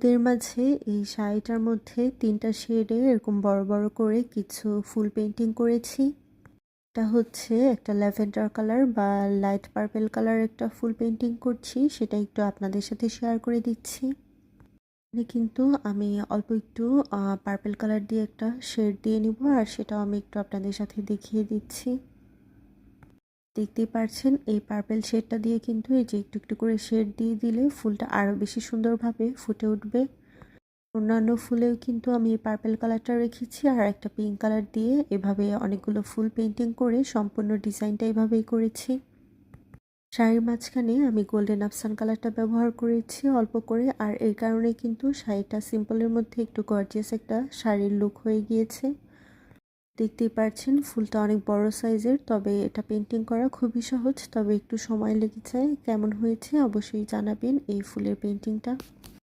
হলুদের মাঝে এই শাড়িটার মধ্যে ৩টা শেডে এরকম বড় বড় করে কিছু ফুল পেইন্টিং করেছি। এটা হচ্ছে একটা ল্যাভেন্ডার কালার বা লাইট পার্পল কালার একটা ফুল পেইন্টিং করছি, সেটা একটু আপনাদের সাথে শেয়ার করে দিচ্ছি। এখানে কিন্তু আমি অল্প একটু পার্পল কালার দিয়ে একটা শেড দিয়ে নিব, আর সেটাও আমি একটু আপনাদের সাথে দেখিয়ে দিচ্ছি। দেখতেই পারছেন এই পার্পল শেডটা দিয়ে কিন্তু এই যে একটু একটু করে শেড দিয়ে দিলে ফুলটা আরও বেশি সুন্দরভাবে ফুটে উঠবে। অন্যান্য ফুলেও কিন্তু আমি এই পার্পল কালারটা রেখেছি, আর একটা পিঙ্ক কালার দিয়ে এভাবে অনেকগুলো ফুল পেইন্টিং করে সম্পূর্ণ ডিজাইনটা এভাবেই করেছি। শাড়ির মাঝখানে আমি গোল্ডেন আফসান কালারটা ব্যবহার করেছি অল্প করে, আর এই কারণে কিন্তু শাড়িটা সিম্পলের মধ্যে একটু গর্জিয়াস একটা শাড়ির লুক হয়ে গিয়েছে। দেখতেই পারছেন ফুলটা অনেক বড় সাইজের, তবে এটা পেইন্টিং করা খুবই সহজ, তবে একটু সময় লেগেছে। কেমন হয়েছে অবশ্যই জানাবেন এই ফুলের পেইন্টিংটা।